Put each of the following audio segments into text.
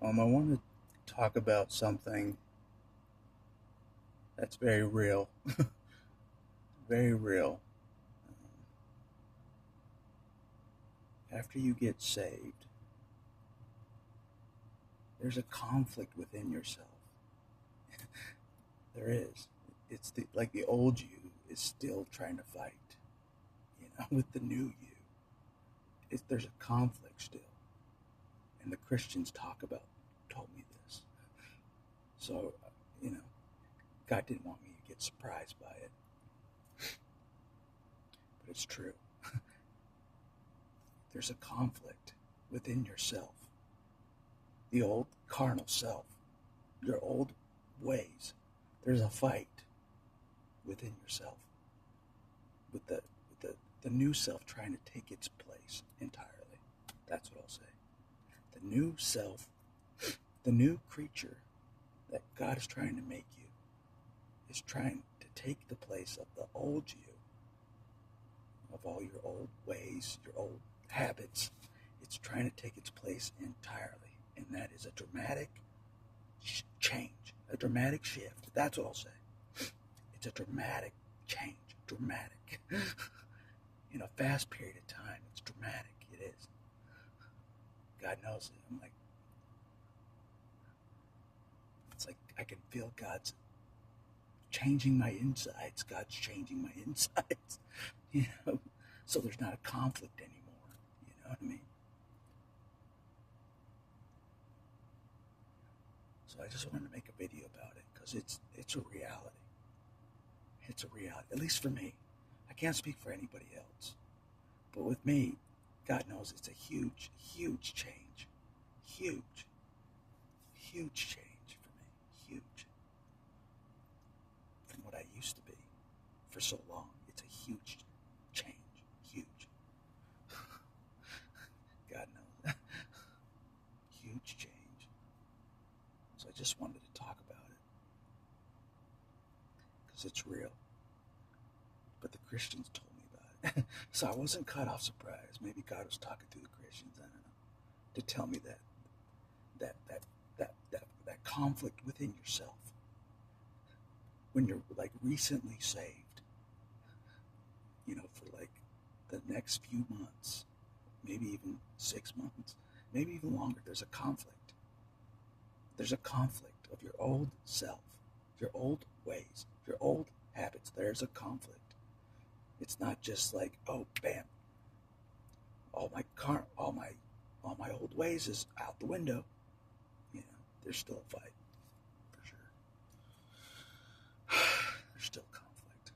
I want to talk about something that's very real, very real. After you get saved, there's a conflict within yourself. There is. Like the old you is still trying to fight, with the new you. There's a conflict still, and the Christians told me this. So, you know, God didn't want me to get surprised by it, but it's true. There's a conflict within yourself. The old carnal self, your old ways. There's a fight within yourself with the new self trying to take its place entirely. That's what I'll say. The new self, the new creature that God is trying to make you, is trying to take the place of the old you, of all your old ways, your old habits. It's trying to take its place entirely. And that is a dramatic change, a dramatic shift. That's what I'll say. It's a dramatic change, dramatic. In a fast period of time, it's dramatic. It is. God knows it. I'm like, it's like I can feel God's changing my insides. God's changing my insides. You know, so there's not a conflict anymore. You know what I mean? So I just wanted to make a video about it because it's a reality. It's a reality, at least for me. I can't speak for anybody else, but with me, God knows it's a huge, huge change. Huge, huge change for me. Huge. From what I used to be for so long. It's a huge change. Huge. God knows that. Huge change. So I just wanted to talk about it because it's real. But the Christians told me about it. So I wasn't caught off surprise. Maybe God was talking through the Christians, I don't know, to tell me that conflict within yourself when you're like recently saved, for like the next few months, maybe even 6 months, maybe even longer, there's a conflict. There's a conflict of your old self, your old ways, your old habits. There's a conflict. It's not just like, oh, bam, all my old ways is out the window. There's still a fight for sure. There's still conflict.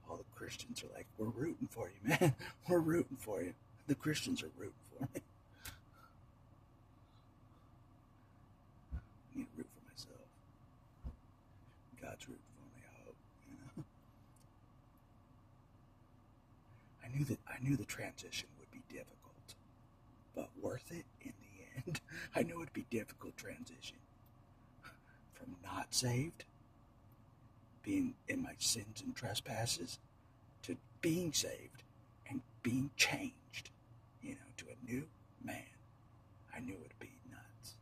All the Christians are like, we're rooting for you, man. We're rooting for you. The Christians are rooting for me. I need to root for myself. God's rooting for me, I hope. I knew the transition would be difficult, but worth it in the end. I knew it'd be difficult transition from not saved, being in my sins and trespasses, to being saved and being changed, to a new man. I knew it'd be nuts.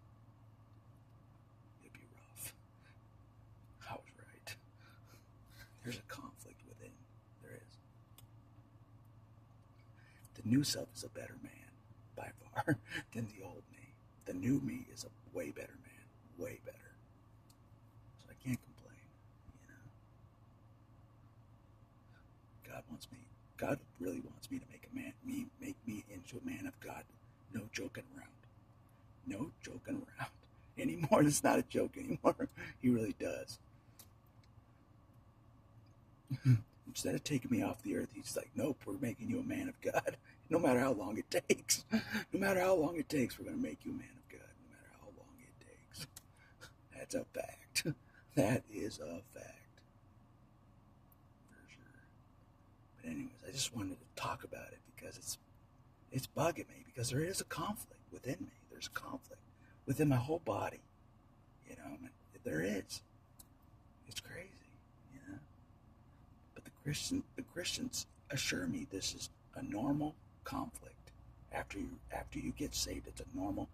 It'd be rough. I was right. There's a conflict within. There is. The new self is a better man, by far, than the old me. The new me is a way better man. Way better. So I can't complain, God really wants me to make me into a man of God. No joking around. No joking around anymore. It's not a joke anymore. He really does. Instead of taking me off the earth, he's like, nope, we're making you a man of God. No matter how long it takes. No matter how long it takes, we're going to make you a man of God. No matter how long it takes. That's a fact. That is a fact. For sure. But anyways, I just wanted to talk about it because it's bugging me because there is a conflict within me. There's a conflict within my whole body. There is. It's crazy, But the Christians assure me this is a normal conflict. After you get saved, it's a normal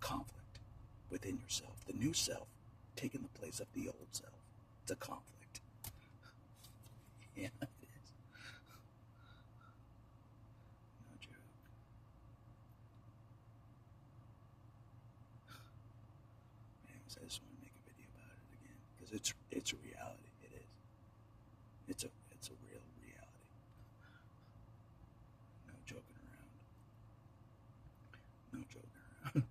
conflict within yourself. The new self taking the place of the old self. It's a conflict. Yeah, it is. No joke. Anyways, I just want to make a video about it again because it's a reality. It is. It's a real reality. No joking around. No joking around.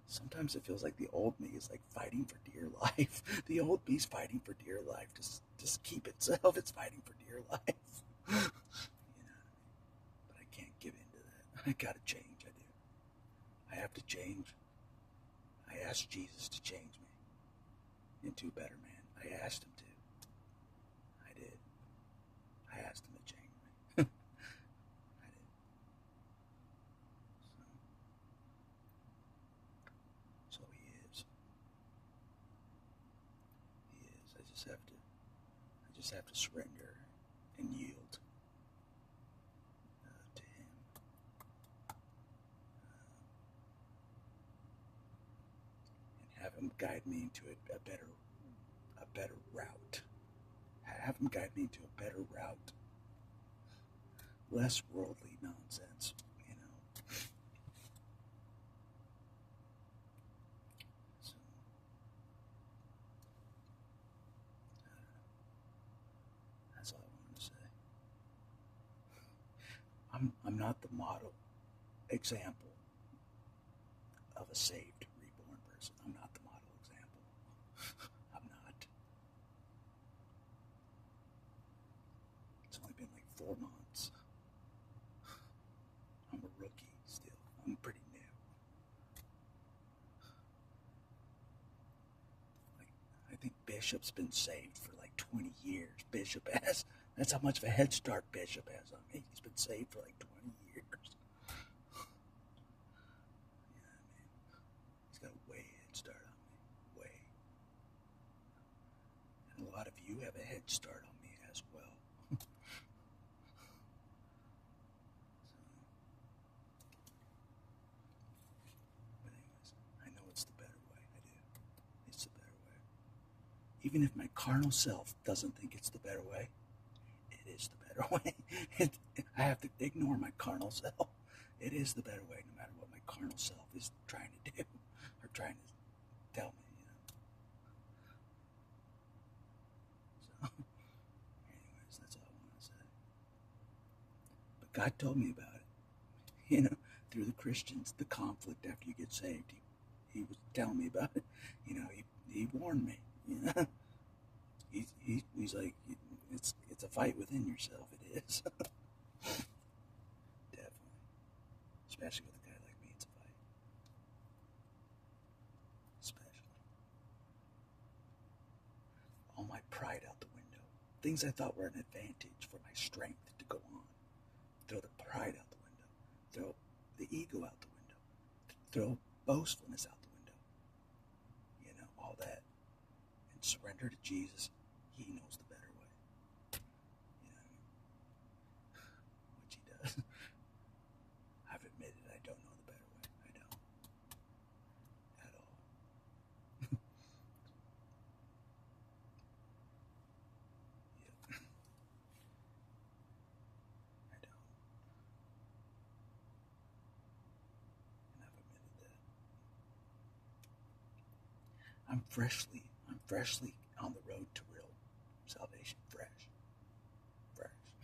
Sometimes it feels like the old me is like fighting for dear life. The old me's fighting for dear life. Just keep itself. It's fighting for dear life. You know, but I can't give in to that. I gotta change. I do. I have to change. I asked Jesus to change me into a better man. I asked him to. I did. I asked him to change me. I did. So he is. He is. I just have to surrender and yield to him. And have him guide me into a better route. Have him guide me into a better route. Less worldly nonsense, you know. So, that's all I wanted to say. I'm not the model example of a saved, reborn person. I'm not the model example. I'm not. It's only been like 4 months. I'm a rookie still. I'm pretty new. Like, I think Bishop's been saved for like 20 years. Bishop has. That's how much of a head start Bishop has on me. He's been saved for like 20 years. Yeah, man. He's got a way head start on me. Way. And a lot of you have a head start on me as well. But anyways, I know it's the better way. I do. It's the better way. Even if my carnal self doesn't think it's the better way, it is the better way. I have to ignore my carnal self. It is the better way, no matter what my carnal self is trying to do or trying to tell me, you know. So, anyways, that's all I want to say. But God told me about it, you know, through the Christians, the conflict after you get saved. He was telling me about it. You know, he warned me. You know, he's like, it's a fight within yourself. It is. Definitely. Especially with a guy like me, it's a fight. Especially. All my pride out the window. Things I thought were an advantage for my strength to go on. Throw the pride out the window. Throw the ego out the window. Throw boastfulness out the window. You know, all that. And surrender to Jesus. He knows the better way. You know, which he does. I've admitted I don't know the better way. I don't. At all. Yep. I don't. And I've admitted that. I'm freshly on the road to real salvation. Fresh.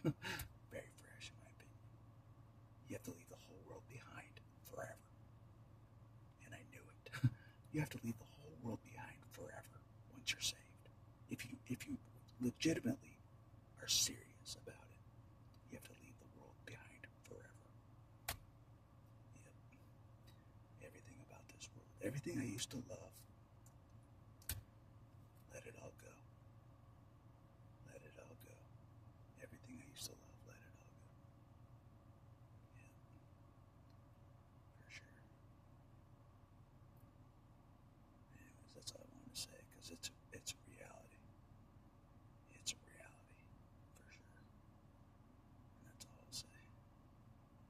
Very fresh in my opinion. You have to leave the whole world behind forever. And I knew it. You have to leave the whole world behind forever once you're saved. If you legitimately are serious about it, you have to leave the world behind forever. Yep. Everything about this world, everything I used to love, let it all go. Let it all go. Everything I used to love, let it all go. Yeah, for sure. Anyways, that's all I wanted to say because it's